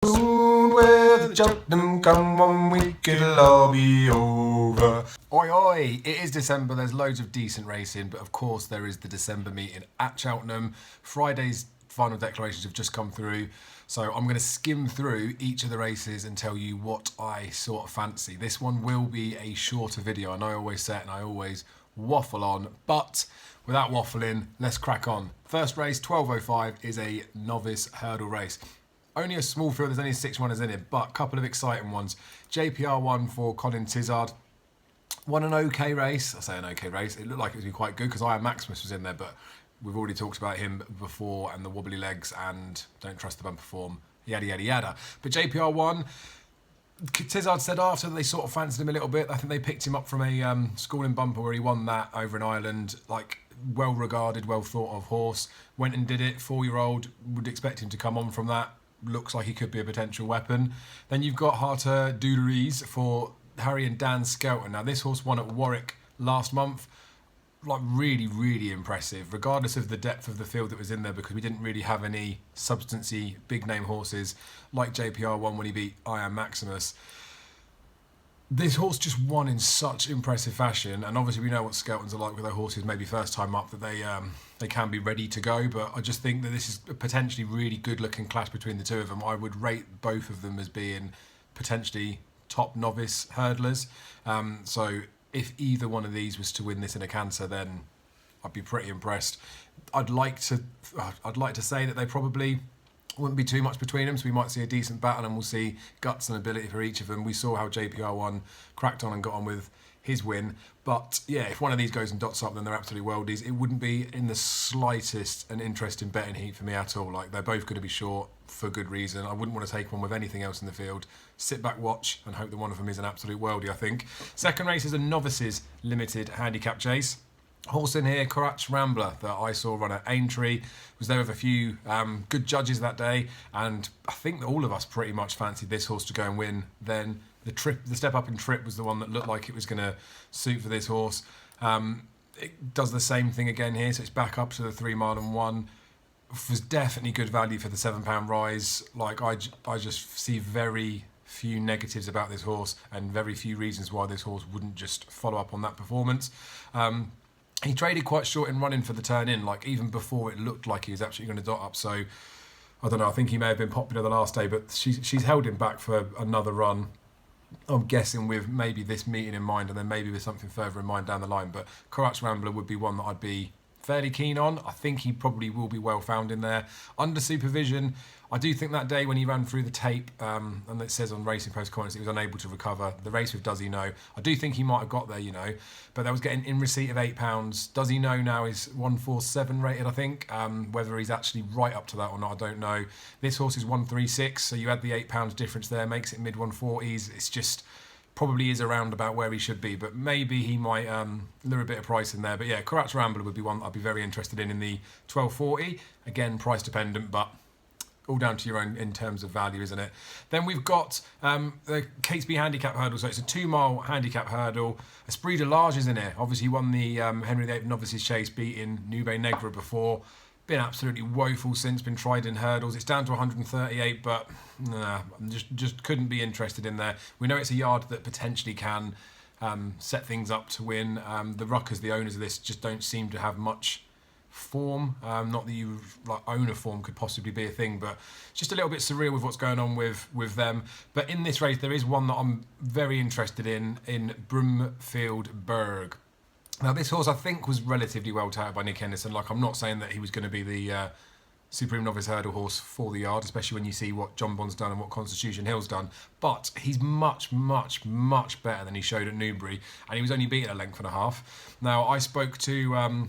Soon with Cheltenham, come 1 week, it'll all be over. Oi, oi, it is December, there's loads of decent racing, but of course there is the December meeting at Cheltenham. Friday's final declarations have just come through, so I'm going to skim through each of the races and tell you what I sort of fancy. This one will be a shorter video. I know I always say it and I always waffle on, but without waffling, let's crack on. First race, 12:05, is a novice hurdle race. Only a small field, there's only 6 runners in it, but a couple of exciting ones. JPR1 for Colin Tizard. Won an okay race. I say an okay race. It looked like it was quite good because Iron Maximus was in there, but we've already talked about him before and the wobbly legs and don't trust the bumper form, yada, yada, yada. But JPR1, Tizard said after they sort of fancied him a little bit. I think they picked him up from a schooling bumper where he won that over in Ireland. Like, well regarded, well thought of horse. Went and did it. 4-year-old, would expect him to come on from that. Looks like he could be a potential weapon. Then you've got Harter Douleries for Harry and Dan Skelton. Now, this horse won at Warwick last month. Like, really, really impressive, regardless of the depth of the field that was in there, because we didn't really have any substancy, big-name horses like JPR1 when he beat Iron Maximus. This horse just won in such impressive fashion, and obviously we know what Skeltons are like with their horses, maybe first time up, that they can be ready to go, but I just think that this is a potentially really good looking clash between the two of them. I would rate both of them as being potentially top novice hurdlers, so if either one of these was to win this in a canter, then I'd be pretty impressed. I'd like to say that they probably wouldn't be too much between them, so we might see a decent battle and we'll see guts and ability for each of them. We saw how JPR1 cracked on and got on with his win, but yeah, if one of these goes and dots up, then they're absolute worldies. It wouldn't be in the slightest an interesting betting heat for me at all. Like, they're both going to be short for good reason. I wouldn't want to take one with anything else in the field. Sit back, watch, and hope that one of them is an absolute worldie, I think. Second race is a Novices Limited Handicap chase. Horse in here, Courage Rambler, that I saw run at Aintree. Was there with a few good judges that day, and I think that all of us pretty much fancied this horse to go and win. Then the step up in trip was the one that looked like it was going to suit for this horse. It does the same thing again here, so it's back up to the 3 mile and 1. Was definitely good value for the £7 rise. Like, I just see very few negatives about this horse and very few reasons why this horse wouldn't just follow up on that performance. He traded quite short in running for the turn in, like even before it looked like he was actually going to dot up. So I don't know, I think he may have been popular the last day, but she's held him back for another run. I'm guessing with maybe this meeting in mind and then maybe with something further in mind down the line. But Courage Rambler would be one that I'd be fairly keen on. I think he probably will be well found in there. Under supervision, I do think that day when he ran through the tape, and it says on Racing Post comments he was unable to recover. The race with Does He Know, I do think he might have got there, you know, but that was getting in receipt of £8. Does He Know now is 147 rated, I think. Whether he's actually right up to that or not, I don't know. This horse is 136, so you add the £8 difference there, makes it mid 140s. It's just probably is around about where he should be, but maybe he might lure a bit of price in there. But yeah, Courage Rambler would be one I'd be very interested in the 1240. Again, price dependent, but all down to your own in terms of value, isn't it? Then we've got the Catesby Handicap Hurdle. So it's a 2 mile handicap hurdle. Esprit de Large is in it. Obviously won the Henry VIII Novices Chase, beating Nube Negra before. Been absolutely woeful since, been tried in hurdles. It's down to 138, but nah, just couldn't be interested in there. We know it's a yard that potentially can set things up to win. The Ruckers, the owners of this, just don't seem to have much form. Not that you like owner form could possibly be a thing, but it's just a little bit surreal with what's going on with them. But in this race, there is one that I'm very interested in Broomfield Berg. Now, this horse, I think, was relatively well touted by Nick Henderson. Like, I'm not saying that he was going to be the Supreme Novice Hurdle horse for the yard, especially when you see what John Bond's done and what Constitution Hill's done. But he's much, much, much better than he showed at Newbury, and he was only beaten a length and a half. Now, I spoke to a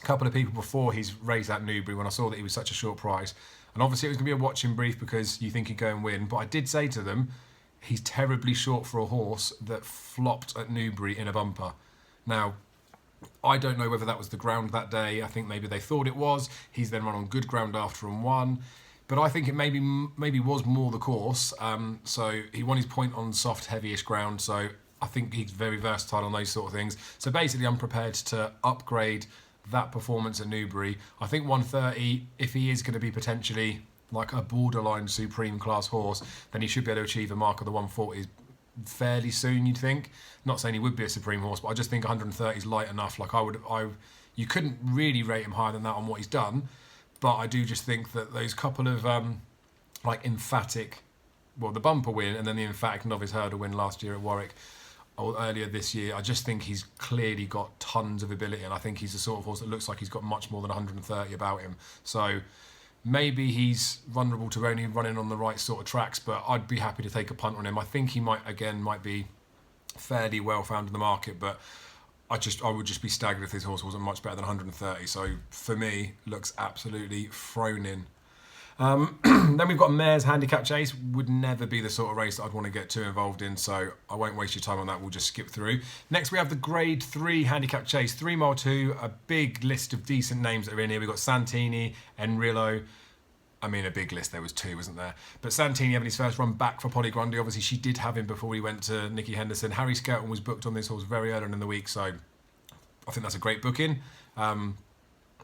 couple of people before his race at Newbury when I saw that he was such a short price, and obviously it was going to be a watching brief because you think he'd go and win. But I did say to them, he's terribly short for a horse that flopped at Newbury in a bumper. Now, I don't know whether that was the ground that day. I think maybe they thought it was. He's then run on good ground after and won. But I think it maybe was more the course. So he won his point on soft, heavyish ground. So I think he's very versatile on those sort of things. So basically, I'm prepared to upgrade that performance at Newbury. I think 130, if he is going to be potentially like a borderline supreme class horse, then he should be able to achieve a mark of the 140s fairly soon, you'd think. Not saying he would be a supreme horse, but I just think 130 is light enough. Like you couldn't really rate him higher than that on what he's done, but I do just think that those couple of like emphatic, well, the bumper win and then the emphatic novice hurdle win last year at Warwick, or earlier this year, I just think he's clearly got tons of ability, and I think he's the sort of horse that looks like he's got much more than 130 about him. So maybe he's vulnerable to only running on the right sort of tracks, but I'd be happy to take a punt on him. I think he might be fairly well found in the market, but I would just be staggered if his horse wasn't much better than 130. So for me, looks absolutely thrown in. Then we've got Mare's Handicap Chase. Would never be the sort of race that I'd want to get too involved in, so I won't waste your time on that. We'll just skip through. Next we have the Grade 3 Handicap Chase, 3 mile 2, a big list of decent names that are in here. We've got Santini, Enrillo. I mean, a big list, there was 2, wasn't there? But Santini having his first run back for Polly Grundy. Obviously, she did have him before he went to Nicky Henderson. Harry Skelton was booked on this horse very early in the week, so I think that's a great booking.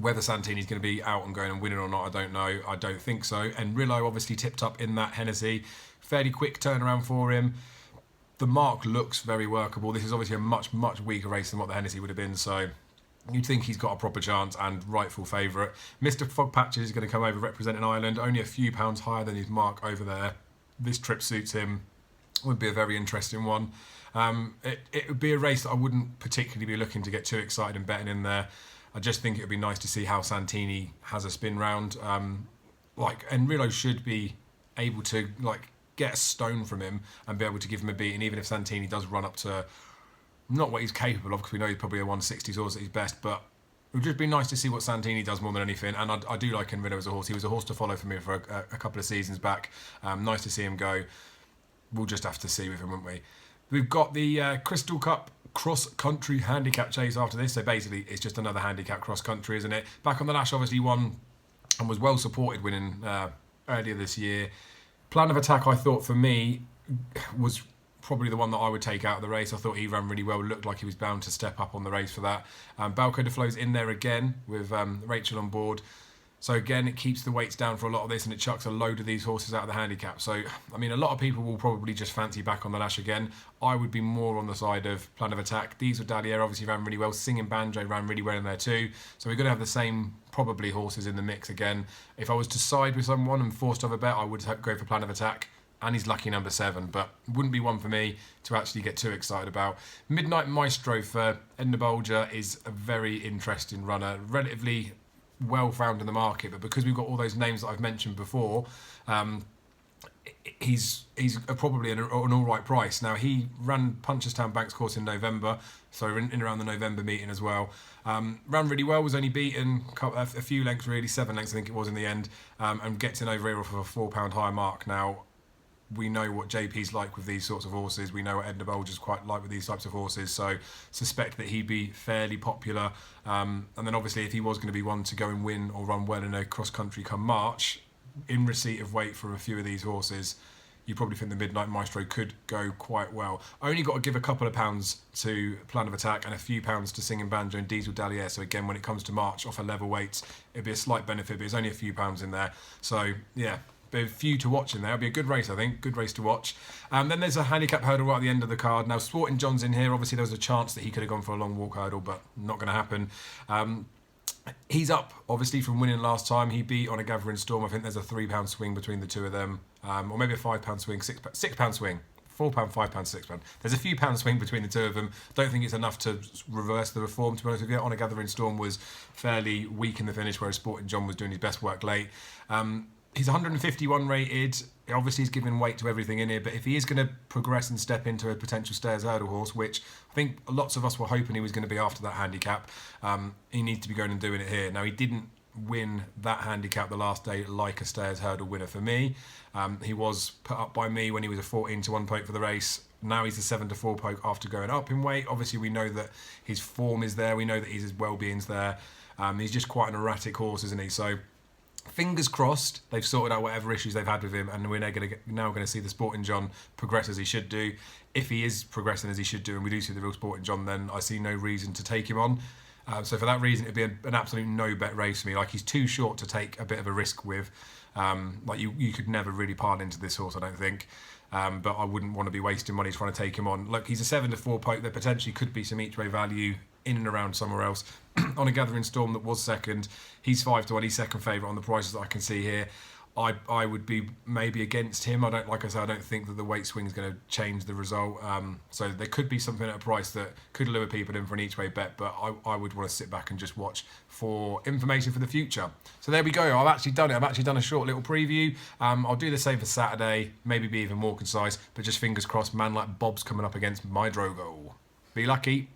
Whether Santini's going to be out and going and winning or not, I don't know. I don't think so. And Rillo obviously tipped up in that Hennessy. Fairly quick turnaround for him. The mark looks very workable. This is obviously a much, much weaker race than what the Hennessy would have been, so you'd think he's got a proper chance and rightful favourite. Mr. Fogpatches is going to come over representing Ireland, only a few pounds higher than his mark over there. This trip suits him. Would be a very interesting one. It would be a race that I wouldn't particularly be looking to get too excited and betting in there. I just think it would be nice to see how Santini has a spin round. And Rillo should be able to get a stone from him and be able to give him a beat. And even if Santini does run up to not what he's capable of, because we know he's probably a 160s horse at his best, but it would just be nice to see what Santini does more than anything. And I do like Enrillo as a horse. He was a horse to follow for me for a couple of seasons back. Nice to see him go. We'll just have to see with him, won't we? We've got the Crystal Cup cross-country handicap chase after this. So basically, it's just another handicap cross-country, isn't it? Back on the Lash obviously won and was well supported winning earlier this year. Plan of Attack, I thought, for me, was probably the one that I would take out of the race. I thought he ran really well. Looked like he was bound to step up on the race for that. Balco de Flo's in there again with Rachel on board. So again, it keeps the weights down for a lot of this and it chucks a load of these horses out of the handicap. So, I mean, a lot of people will probably just fancy back on the Lash again. I would be more on the side of Plan of Attack. Diesel Dalier obviously ran really well. Singing Banjo ran really well in there too. So we're going to have the same, probably, horses in the mix again. If I was to side with someone and forced to have a bet, I would go for Plan of Attack. And he's lucky number 7, but wouldn't be one for me to actually get too excited about. Midnight Maestro for Edna Bolger is a very interesting runner. Relatively well found in the market, but because we've got all those names that I've mentioned before, he's probably an all right price. Now, he ran Punchestown Banks course in November, so in around the November meeting as well. Ran really well, was only beaten a few lengths, really, 7 lengths I think it was in the end, and gets in over here off of a £4 higher mark. Now, we know what JP's like with these sorts of horses. We know what Edna Bolger's quite like with these types of horses. So suspect that he'd be fairly popular. And then obviously if he was going to be one to go and win or run well in a cross-country come March, in receipt of weight for a few of these horses, you probably think the Midnight Maestro could go quite well. Only got to give a couple of pounds to Plan of Attack and a few pounds to Singing Banjo and Diesel Dalier. So again, when it comes to March off a level weights, it'd be a slight benefit, but it's only a few pounds in there. So yeah, a few to watch in there. It'll be a good race, I think. Good race to watch. Then there's a handicap hurdle right at the end of the card. Now, Sporting John's in here. Obviously, there was a chance that he could have gone for a long walk hurdle, but not going to happen. He's up, obviously, from winning last time. He beat On a Gathering Storm. I think there's a £3 swing between the two of them, or maybe a £5 swing, £6 swing. £4, £5, £6. There's a few pound swing between the two of them. Don't think it's enough to reverse the reform, to be honest with you. On a Gathering Storm was fairly weak in the finish, whereas Sporting John was doing his best work late. He's 151 rated. Obviously, he's giving weight to everything in here. But if he is going to progress and step into a potential Stayers Hurdle horse, which I think lots of us were hoping he was going to be after that handicap, he needs to be going and doing it here. Now, he didn't win that handicap the last day like a Stayers Hurdle winner for me. He was put up by me when he was a 14-1 poke for the race. Now he's a 7-4 poke after going up in weight. Obviously, we know that his form is there. We know that his well-being's there. He's just quite an erratic horse, isn't he? So fingers crossed they've sorted out whatever issues they've had with him, and we're now going to see the Sporting John progress as he should do. If he is progressing as he should do, and we do see the real Sporting John, then I see no reason to take him on. So for that reason, it'd be an absolute no-bet race for me. Like, he's too short to take a bit of a risk with. Like you could never really pile into this horse, I don't think. But I wouldn't want to be wasting money trying to take him on. Look, he's a 7-4 poke. There potentially could be some each way value in and around somewhere else. On a Gathering Storm that was second, he's 5-1. He's second favourite on the prices that I can see here. I would be maybe against him. I don't think that the weight swing is going to change the result. So there could be something at a price that could lure people in for an each way bet, but I would want to sit back and just watch for information for the future. So there we go. I've actually done it. I've actually done a short little preview. I'll do the same for Saturday, maybe be even more concise, but just fingers crossed, man like Bob's coming up against my Drogo. Be lucky.